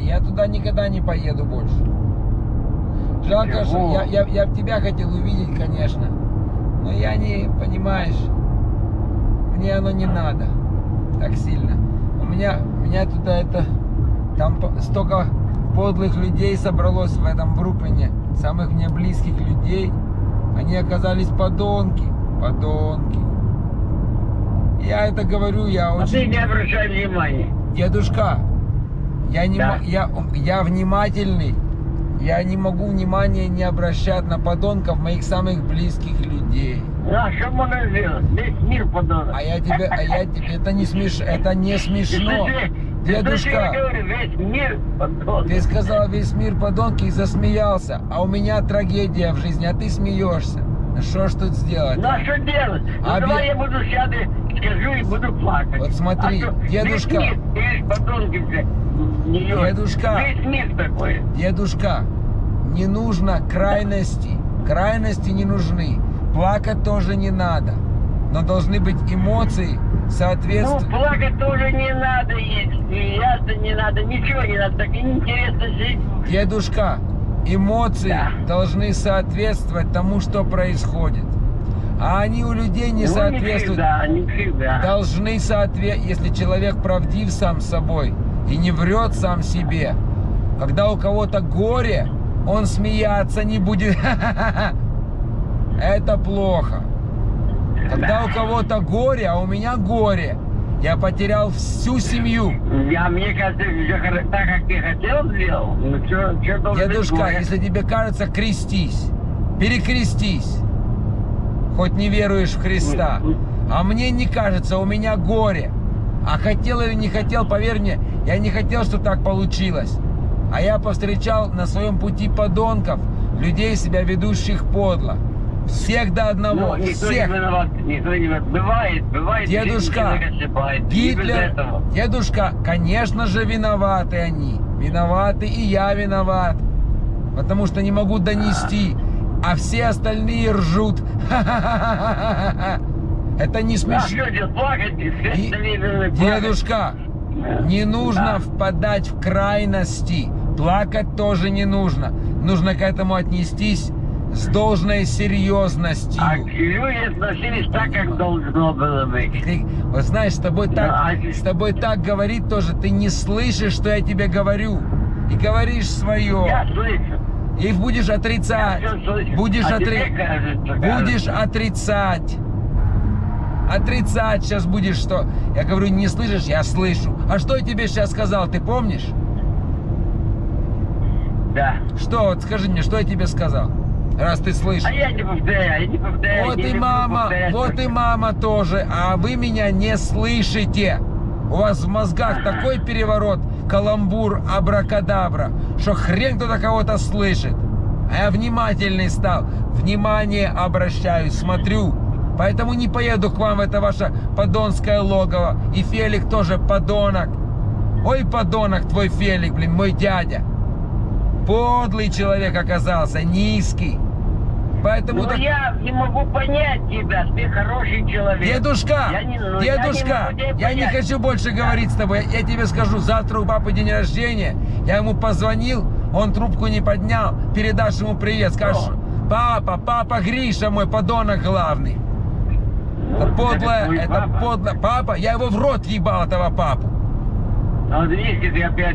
Я туда никогда не поеду больше. Жалко, что я тебя хотел увидеть, конечно. Но я не, понимаешь, мне оно не надо так сильно. У меня туда там столько подлых людей собралось в этом Бруклине, самых мне близких людей. Они оказались подонки. Я это говорю, я очень... А ты не обращай внимания. Дедушка, я внимательный. Я не могу внимания не обращать на подонков моих самых близких людей. А что можно сделать? Весь мир подонок. Это не смешно. Дедушка, Я говорю, весь мир подонок. ты сказал весь мир подонки и засмеялся. А у меня трагедия в жизни, а ты смеешься. Что ж тут сделать? Ну а что делать? Давай я буду сяду, скажу и буду плакать. Вот смотри, дедушка. Весь мир, ты видишь, подонки все. Дедушка. Весь мир такой. Дедушка, не нужно крайности. Крайности не нужны. Плакать тоже не надо. Но должны быть эмоции соответствующие. Ну, плакать тоже не надо, и смеяться не надо, ничего не надо, так неинтересно жить. Дедушка, эмоции должны соответствовать тому, что происходит. А они у людей не соответствуют. Не всегда. Должны соответствовать, если человек правдив сам с собой и не врет сам себе. Когда у кого-то горе, он смеяться не будет. Это плохо. Когда у кого-то горе, а у меня горе, я потерял всю семью. Мне кажется, все так, как ты хотел, сделал. Ну, что должен Дедушка, быть, если тебе кажется, крестись. Перекрестись. Хоть не веруешь в Христа. А мне не кажется, у меня горе. А хотел или не хотел, поверь мне, я не хотел, чтобы так получилось. А я повстречал на своем пути подонков, людей, себя ведущих подло. Всех до одного, никто всех. Не виноват, никто не виноват. Бывает, Дедушка, Гитлер, дедушка, конечно же, виноваты они. Виноваты, и я виноват. Потому что не могу донести. А все остальные ржут. Это не смешно. Дедушка, не нужно впадать в крайности. Плакать тоже не нужно. Нужно к этому отнестись с должной серьезностью. А люди относились так, как должно было быть. Ты, вот знаешь, с тобой так говорит тоже, ты не слышишь, что я тебе говорю. И говоришь свое. Я слышу. И будешь отрицать. Будешь отрицать. Отрицать сейчас будешь, что... Я говорю, не слышишь, я слышу. А что я тебе сейчас сказал, ты помнишь? Да. Что, вот скажи мне, что я тебе сказал? Раз ты слышишь. А я не повторяю, Вот и мама тоже. А вы меня не слышите. У вас в мозгах такой переворот, каламбур, абракадабра, что хрен кто-то кого-то слышит. А я внимательный стал. Внимание обращаюсь, смотрю. Поэтому не поеду к вам в это ваше подонское логово. И Фелик тоже подонок. Ой, подонок твой Фелик, блин, мой дядя. Подлый человек оказался, низкий. Поэтому я не могу понять тебя, ты хороший человек. Дедушка, я не хочу больше говорить с тобой. Я тебе скажу, завтра у папы день рождения. Я ему позвонил, он трубку не поднял. Передашь ему привет, скажешь: папа Гриша мой, подонок главный. Это подло. Папа, я его в рот ебал, этого папу.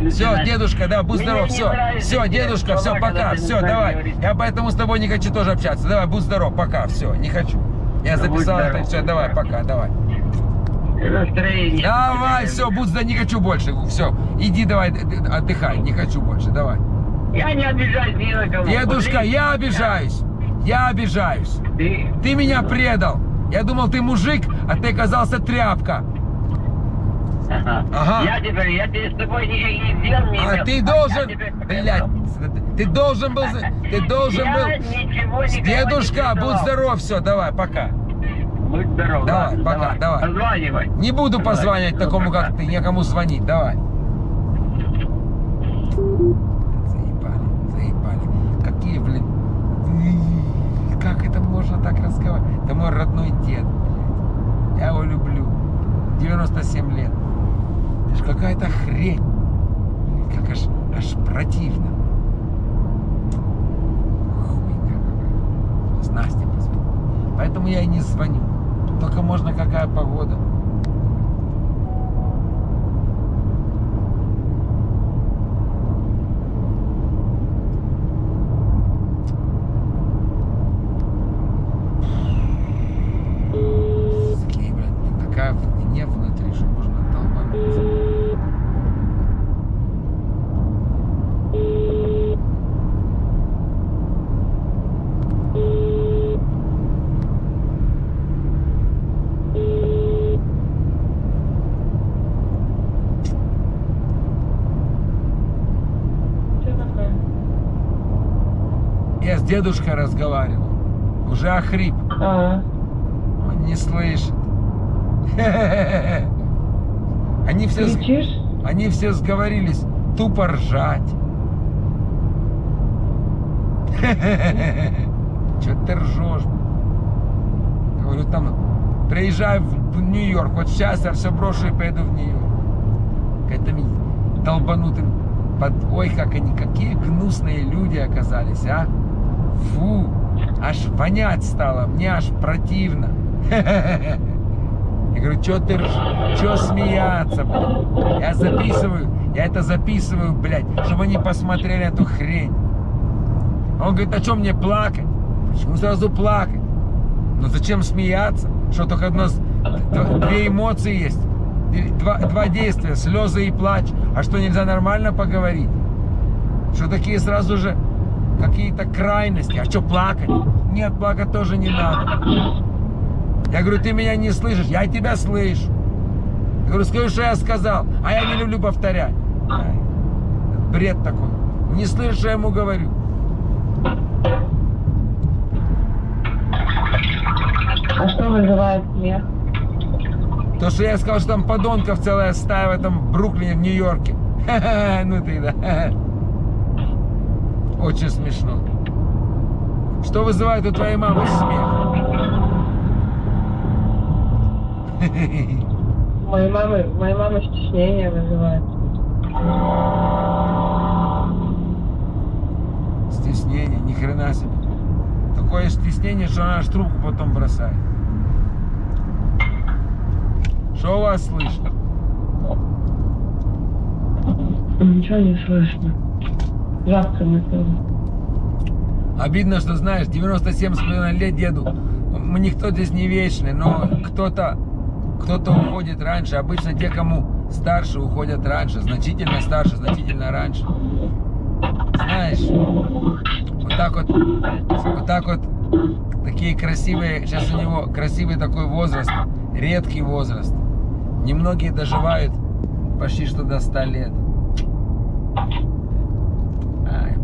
Все, дедушка, да, будь здоров, все, дедушка, все, пока, все, давай. Я поэтому с тобой не хочу тоже общаться. Давай, будь здоров, пока, все, не хочу. Я записал это, все, давай, пока, давай. Давай, все, будь здоров, не хочу больше, все, иди давай, отдыхай, не хочу больше, давай. Я не обижаюсь ни на кого. Дедушка, я обижаюсь, Ты меня предал. Я думал, ты мужик, а ты оказался тряпка. Ага. Я тебе с тобой никаких дел не имел. А ты должен, блядь, ты должен был. Дедушка, будь здоров, все, давай, пока. Будь здоров. Давай, пока, давай. Позванивай. Не буду позванивать такому, как ты, некому звонить, давай. Заебали. Какие, блин, как это можно так разговаривать? Это мой родной дед, блядь. Я его люблю. 97 лет. Это ж какая-то хрень. как аж противно. Хуйня какая. С Настей позвоню. Поэтому я и не звоню. Только можно какая погода. Такая гнев внутри, что можно долбануться. Я с дедушкой разговаривал. Уже охрип. Он не слышит. Они все сговорились тупо ржать. Че ты ржешь? Говорю, там приезжаю в Нью-Йорк. Вот сейчас я все брошу и поеду в Нью-Йорк. Этими долбанутым. Ой, какие гнусные люди оказались, а? Фу, аж вонять стало, мне аж противно. Я говорю, что ты, что смеяться, блядь? Я это записываю, блядь, чтобы они посмотрели эту хрень. Он говорит, а что мне плакать? Почему сразу плакать? Ну зачем смеяться? Что только две эмоции есть, два действия, слезы и плач. А что, нельзя нормально поговорить? Что такие сразу же какие-то крайности? А что плакать? Нет, плакать тоже не надо. Я говорю, ты меня не слышишь, я тебя слышу. Я говорю, скажи, что я сказал, а я не люблю повторять. Бред такой. Не слышишь, что я ему говорю. А что вызывает смех? То, что я сказал, что там подонков целая стая в этом Бруклине, в Нью-Йорке. Ну ты, да. Очень смешно. Что вызывает у твоей мамы смех? Моей мамы стеснение вызывает. Стеснение, ни хрена себе. Такое стеснение, что она аж трубку потом бросает. Что у вас слышно? Ничего не слышно. Завтра мы тоже. Обидно, что, знаешь, 97,5 лет деду. Никто здесь не вечный, но кто-то уходит раньше. Обычно те, кому старше, уходят раньше. Значительно старше, значительно раньше. Знаешь, вот так вот, такие красивые, сейчас у него красивый такой возраст, редкий возраст. Немногие доживают почти что до 100 лет. Ай,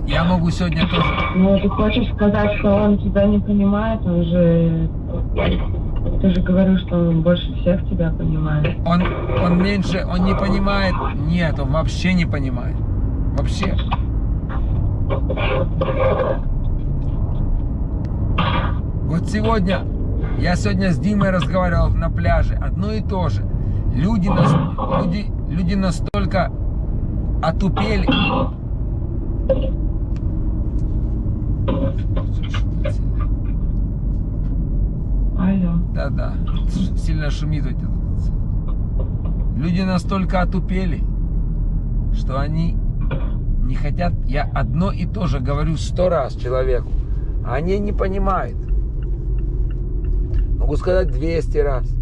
я могу сегодня тоже... Ну, ты хочешь сказать, что он тебя не понимает? Он же... Ты же говорил, что он больше всех тебя понимает. Он меньше, он не понимает. Нет, он вообще не понимает. Вообще. Вот я сегодня с Димой разговаривал на пляже. Одно и то же. Люди настолько отупели. Алло. Да, сильно шумит. Люди настолько отупели, что они не хотят. Я одно и то же говорю 100 раз человеку, а они не понимают. Могу сказать 200 раз.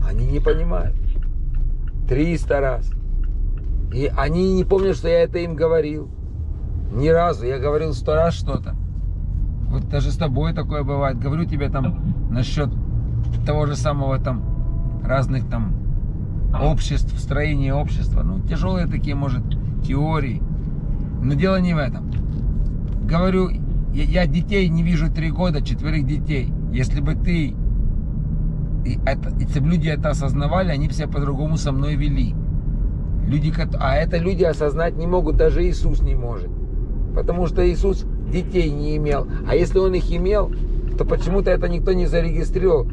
Они не понимают. 300 раз. И они не помнят, что я это им говорил. Ни разу. Я говорил 100 раз что-то. Вот даже с тобой такое бывает. Говорю тебе там насчет того же самого там разных там обществ, строения общества. Ну, тяжелые такие, может, теории. Но дело не в этом. Говорю, я детей не вижу 3 года, 4 детей. Если бы если бы люди это осознавали, они бы себя по-другому со мной вели. Это люди осознать не могут, даже Иисус не может. Потому что Иисус детей не имел. А если он их имел, то почему-то это никто не зарегистрировал.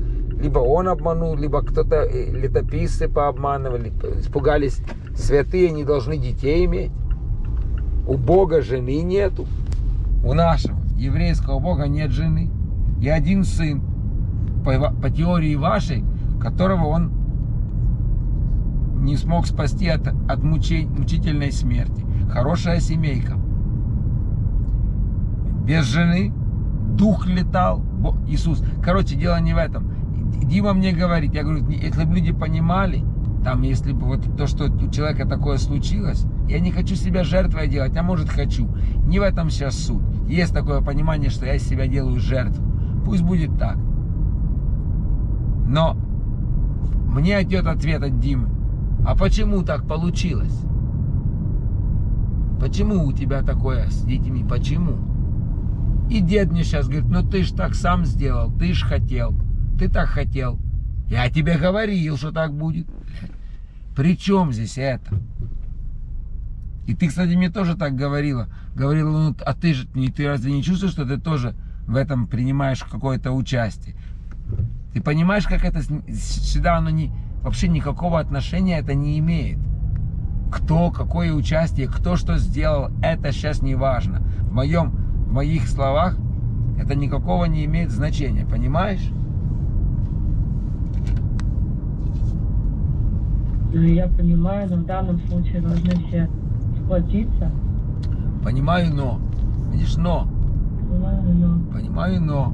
Либо он обманул, либо кто-то, летописцы пообманывали, испугались. Святые не должны детей иметь. У Бога жены нету. У нашего еврейского Бога нет жены. И один сын, по теории вашей, которого он не смог спасти от мучительной смерти. Хорошая семейка. Без жены, дух летал. Иисус. Короче, дело не в этом. Дима мне говорит, я говорю, если бы люди понимали, там, если бы вот то, что у человека такое случилось, я не хочу себя жертвой делать, а может хочу. Не в этом сейчас суть. Есть такое понимание, что я из себя делаю жертву. Пусть будет так. Но мне идет ответ от Димы. А почему так получилось? Почему у тебя такое с детьми? Почему? И дед мне сейчас говорит, ну ты ж так сам сделал, ты ж хотел, ты так хотел. Я тебе говорил, что так будет. При чем здесь это? И ты, кстати, мне тоже так говорила. Говорила, ну а ты же, ты разве не чувствуешь, что ты тоже в этом принимаешь какое-то участие? Ты понимаешь, как это сюда оно вообще никакого отношения это не имеет. Кто, какое участие, кто что сделал, это сейчас не важно. В моих словах это никакого не имеет значения, понимаешь? Ну, я понимаю, но в данном случае должны все сплотиться. Понимаю, но. Видишь, но. Понимаю, но.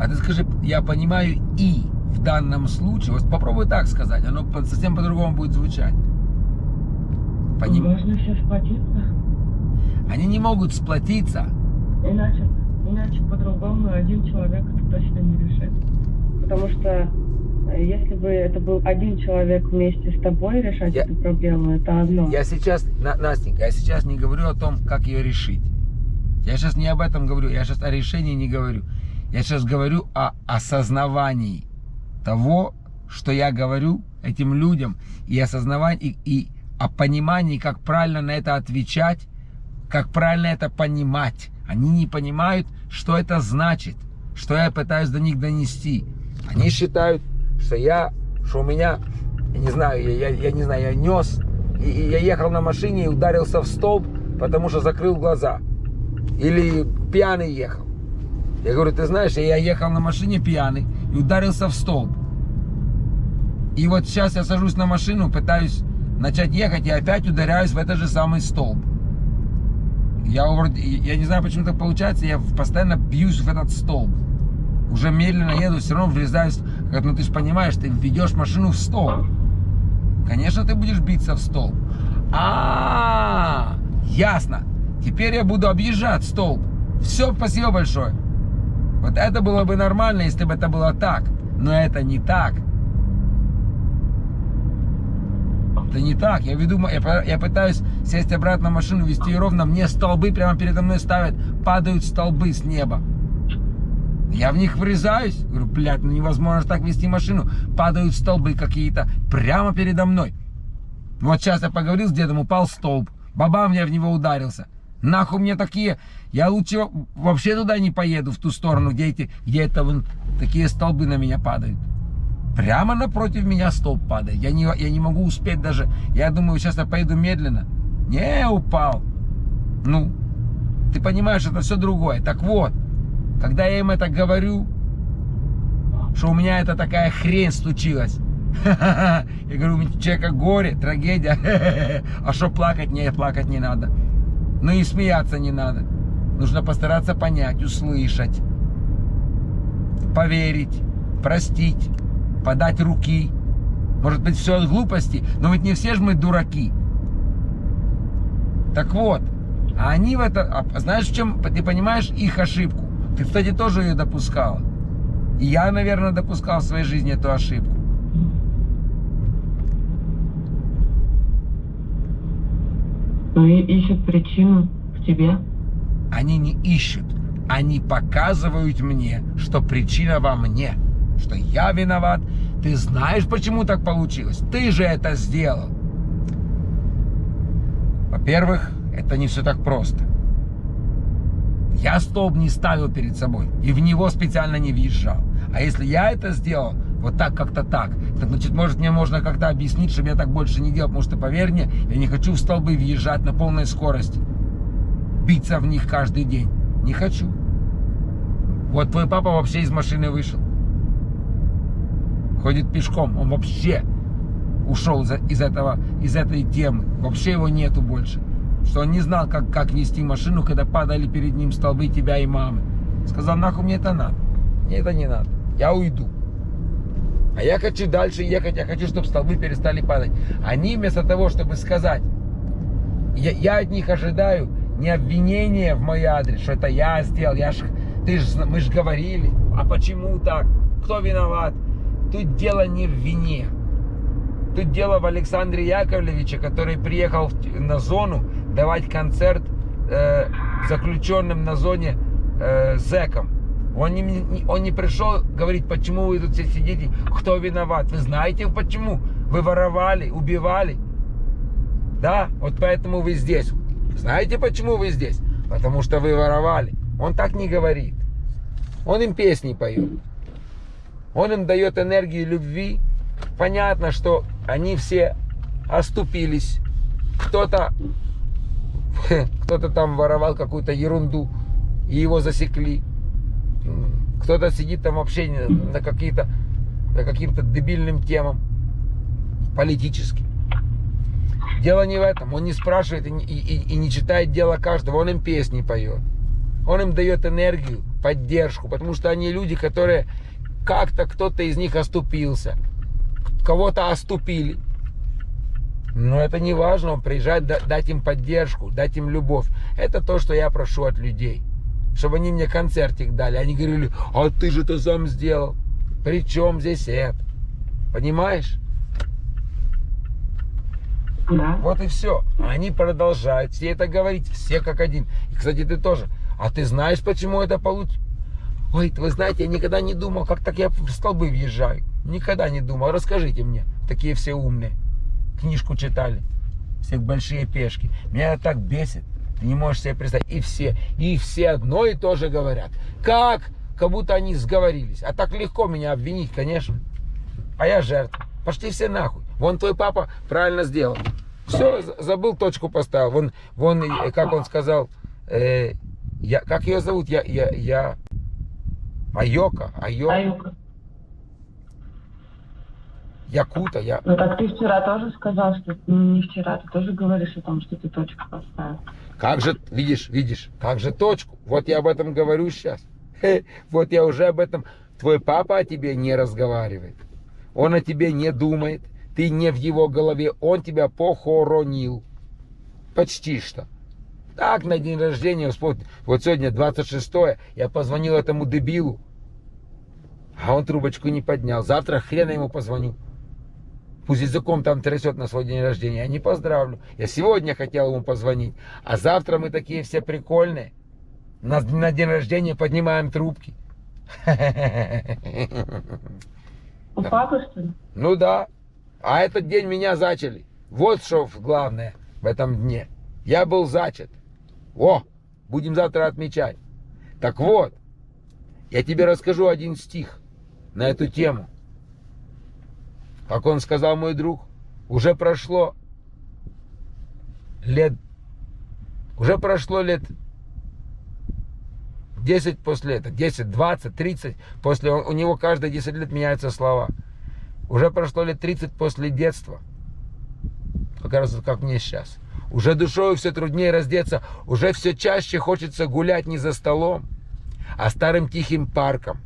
А ты скажи, я понимаю и в данном случае. Вот попробуй так сказать, оно совсем по-другому будет звучать. Должны все сплотиться. Они не могут сплотиться. Иначе по-другому один человек это точно не решит. Потому что если бы это был один человек вместе с тобой решать эту проблему, это одно. Я сейчас, Настенька, я сейчас не говорю о том, как ее решить. Я сейчас не об этом говорю, я сейчас о решении не говорю. Я сейчас говорю о осознавании того, что я говорю этим людям, и осознавании, и о понимании, как правильно на это отвечать, как правильно это понимать. Они не понимают, что это значит, что я пытаюсь до них донести. Они считают, что у меня, я не знаю, я нес, и я ехал на машине и ударился в столб, потому что закрыл глаза. Или пьяный ехал. Я говорю, ты знаешь, я ехал на машине пьяный и ударился в столб. И вот сейчас я сажусь на машину, пытаюсь начать ехать и опять ударяюсь в этот же самый столб. Я не знаю, почему так получается, я постоянно бьюсь в этот столб. Уже медленно еду, все равно врезаюсь. Ну ты же понимаешь, ты ведешь машину в столб. Конечно, ты будешь биться в столб. Ясно. Теперь я буду объезжать столб. Все, спасибо большое. Вот это было бы нормально, если бы это было так. Но это не так. Это не так. Я пытаюсь сесть обратно в машину, вести ее ровно. Мне столбы прямо передо мной ставят. Падают столбы с неба. Я в них врезаюсь. Говорю, блядь, ну невозможно так вести машину. Падают столбы какие-то прямо передо мной. Вот сейчас я поговорил с дедом, упал столб. Бабам, я в него ударился. Нахуй мне такие. Я лучше вообще туда не поеду, в ту сторону, где такие столбы на меня падают. Прямо напротив меня столб падает. Я не могу успеть даже. Я думаю, сейчас я поеду медленно. Не, упал. Ну, ты понимаешь, это все другое. Так вот, когда я им это говорю, что у меня это такая хрень случилась. Я говорю, у человека горе, трагедия. А что плакать? Не, плакать не надо. Ну и смеяться не надо. Нужно постараться понять, услышать, поверить, простить, подать руки. Может быть, все от глупости, но ведь не все же мы дураки. Так вот, а они в это... Знаешь, в чем, ты понимаешь их ошибку? Ты, кстати, тоже ее допускала. И я, наверное, допускал в своей жизни эту ошибку. Ну и ищут причину в тебе. Они не ищут. Они показывают мне, что причина во мне. Что я виноват. Ты знаешь, почему так получилось? Ты же это сделал. Во-первых, это не все так просто. Я столб не ставил перед собой. И в него специально не въезжал. А если я это сделал, Вот так, как-то так. Так, значит, может, мне можно как-то объяснить, чтобы я так больше не делал, потому что, поверь мне, я не хочу в столбы въезжать на полной скорости. Биться в них каждый день. Не хочу. Вот твой папа вообще из машины вышел. Ходит пешком. Он вообще ушел из этой темы. Вообще его нету больше. Что он не знал, как вести машину, когда падали перед ним столбы тебя и мамы. Сказал, нахуй мне это надо. Мне это не надо. Я уйду. А я хочу дальше ехать. Я хочу, чтобы столбы перестали падать. Они вместо того, чтобы сказать, я от них ожидаю не обвинения в мой адрес, что это я сделал. Мы ж говорили. А почему так? Кто виноват? Тут дело не в вине. Тут дело в Александре Яковлевиче, который приехал на зону давать концерт заключенным на зоне зэкам. Он не пришел говорить, почему вы тут все сидите, кто виноват. Вы знаете почему? Вы воровали, убивали. Да, вот поэтому вы здесь. Знаете почему вы здесь? Потому что вы воровали. Он так не говорит. Он им песни поет. Он им дает энергию любви. Понятно, что они все оступились. Кто-то там воровал какую-то ерунду, и его засекли. Кто-то сидит там вообще на каким-то дебильным темам, политическим. Дело не в этом. Он не спрашивает и не читает дело каждого. Он им песни поет. Он им дает энергию, поддержку, потому что они люди, которые как-то кто-то из них оступился. Кого-то оступили. Но это не важно, он приезжает дать им поддержку, дать им любовь. Это то, что я прошу от людей. Чтобы они мне концертик дали. Они говорили, а ты же это сам сделал. При чем здесь это? Понимаешь? Да. Вот и все. Они продолжают все это говорить, все как один. И, кстати, ты тоже. А ты знаешь, почему это получилось? Ой, вы знаете, я никогда не думал, как так я в столбы въезжаю. Никогда не думал. Расскажите мне. Такие все умные. Книжку читали. Все большие пешки. Меня это так бесит. Ты не можешь себе представить. И все одно и то же говорят. Как будто они сговорились. А так легко меня обвинить, конечно. А я жертва. Пошли все нахуй. Вон твой папа правильно сделал. Все, забыл, точку поставил. Вон как он сказал, как ее зовут? Айока. Якута. Ну так ты вчера тоже сказал, что не вчера, ты тоже говоришь о том, что ты точку поставил. Как же, видишь, как же точку? Вот я об этом говорю сейчас. Вот я уже об этом. Твой папа о тебе не разговаривает. Он о тебе не думает. Ты не в его голове. Он тебя похоронил. Почти что. Так, на день рождения, вот сегодня 26-е, я позвонил этому дебилу. А он трубочку не поднял. Завтра хрена ему позвоню. Пусть языком там трясет на свой день рождения. Я не поздравлю. Я сегодня хотел ему позвонить. А завтра мы такие все прикольные. На день рождения поднимаем трубки. У папы, что ли? Ну да. А этот день меня зачали. Вот что главное в этом дне. Я был зачат. О, будем завтра отмечать. Так вот, я тебе расскажу один стих на эту тему. Как он сказал, мой друг, уже прошло лет 10 после этого, 10, 20, 30, после, у него каждые 10 лет меняются слова. Уже прошло лет 30 после детства, как раз как мне сейчас. Уже душою все труднее раздеться, уже все чаще хочется гулять не за столом, а старым тихим парком,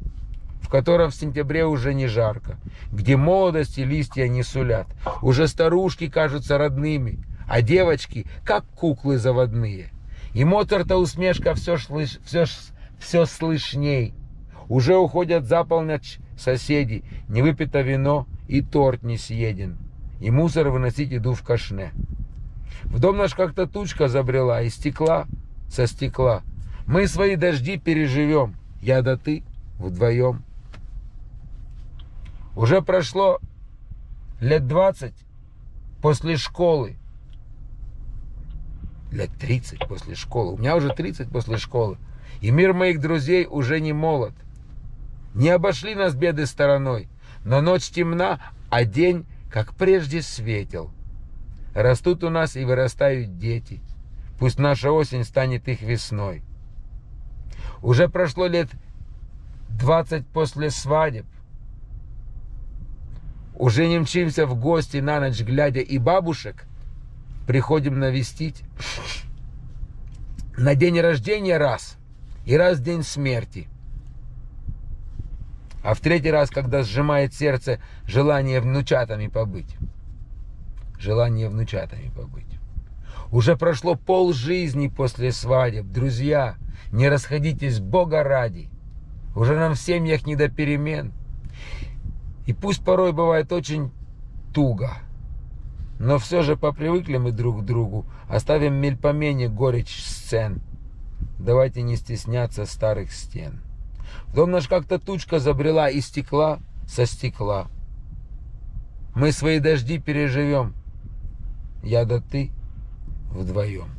в котором в сентябре уже не жарко, где молодости листья не сулят. Уже старушки кажутся родными, а девочки как куклы заводные. И Моцарта усмешка все слышней. Уже уходят за полночь соседи, не выпито вино и торт не съеден. И мусор выносить иду в кашне. В дом наш как-то тучка забрела, и стекла со стекла. Мы свои дожди переживем, я да ты вдвоем. Уже прошло лет 20 после школы. Лет 30 после школы. У меня уже 30 после школы. И мир моих друзей уже не молод. Не обошли нас беды стороной. Но ночь темна, а день, как прежде, светел. Растут у нас и вырастают дети. Пусть наша осень станет их весной. Уже прошло лет 20 после свадеб. Уже не мчимся в гости на ночь глядя, и бабушек приходим навестить. На день рождения раз, и раз день смерти. А в третий раз, когда сжимает сердце желание внучатами побыть. Желание внучатами побыть. Уже прошло полжизни после свадеб. Друзья, не расходитесь Бога ради. Уже нам в семьях не до перемен. И пусть порой бывает очень туго, но все же попривыкли мы друг к другу. Оставим мельпомене горечь сцен. Давайте не стесняться старых стен. В дом наш как-то тучка забрела и стекла со стекла. Мы свои дожди переживем. Я да ты вдвоем.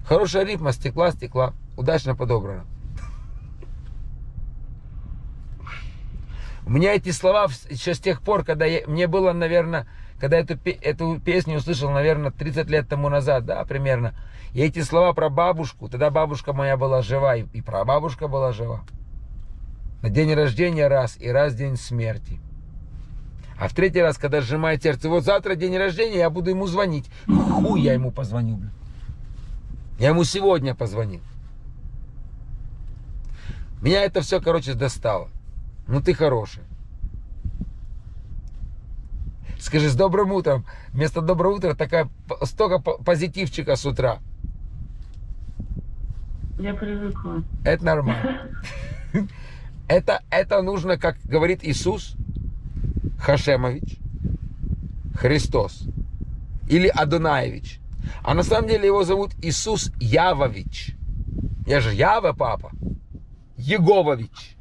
Хорошая рифма, стекла. Удачно подобрано. У меня эти слова еще с тех пор, когда мне было, наверное, когда эту песню услышал, наверное, 30 лет тому назад, да, примерно. И эти слова про бабушку, тогда бабушка моя была жива, и прабабушка была жива. На день рождения раз, и раз день смерти. А в третий раз, когда сжимает сердце, вот завтра день рождения, я буду ему звонить. Хуй я ему позвоню, блин. Я ему сегодня позвонил. Меня это все, короче, достало. Ну ты хороший. Скажи, с добрым утром. Вместо доброго утра столько позитивчика с утра. Я привыкла. Это нормально. Это нужно, как говорит Иисус Хашемович, Христос или Адонаевич. А на самом деле его зовут Иисус Явович. Я же Ява, папа. Еговович.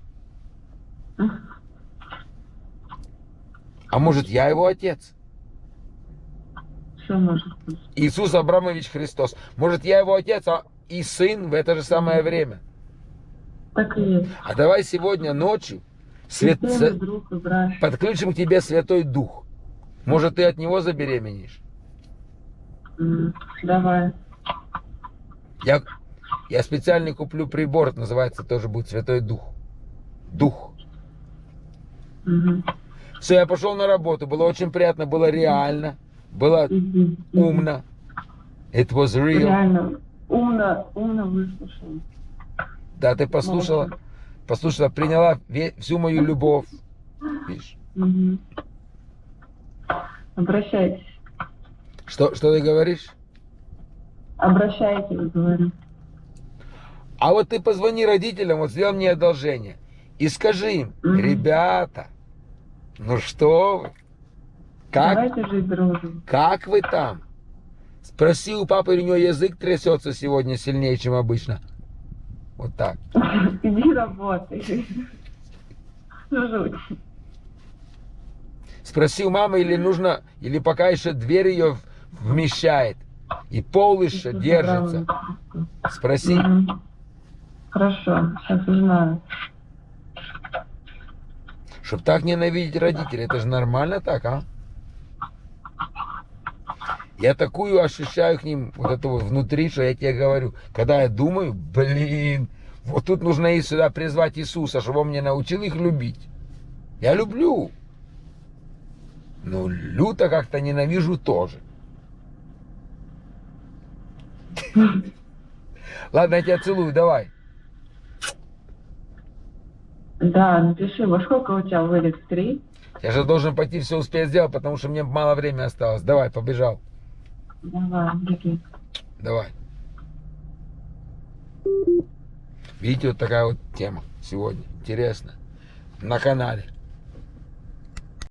А может, я его отец? Все может быть. Иисус Абрамович Христос. Может, я его отец, и сын в это же самое время. Так и есть. А давай сегодня ночью Друг и брат. подключим к тебе Святой Дух. Может, ты от него забеременеешь? Давай. Я специально куплю прибор, называется, тоже будет Святой Дух. Дух. Угу. Все, я пошел на работу. Было очень приятно, было реально, было умно. It was real. Реально. Умно выслушал. Да, ты послушала, приняла всю мою любовь. Видишь? Угу. Обращайтесь. Что ты говоришь? Обращайтесь, говорю. А вот ты позвони родителям, вот сделай мне одолжение. И скажи им, ребята, ну что вы? Давайте жить дружно. Как вы там? Спроси у папы, у него язык трясется сегодня сильнее, чем обычно. Вот так. Иди работай. Жуть. Спроси у мамы, или пока еще дверь ее вмещает. И пол еще держится. Спроси. Хорошо, сейчас узнаю. Чтоб так ненавидеть родителей, это же нормально так, а? Я такую ощущаю к ним, вот это вот внутри, что я тебе говорю. Когда я думаю, блин, вот тут нужно и сюда призвать Иисуса, чтобы он мне научил их любить. Я люблю. Но люто как-то ненавижу тоже. Ладно, я тебя целую, давай. Да, напиши, во сколько у тебя вылет? В 3? Я же должен пойти все успеть сделать, потому что мне мало времени осталось. Давай, побежал. Давай, беги. Давай. Видите, вот такая вот тема сегодня. Интересно. На канале.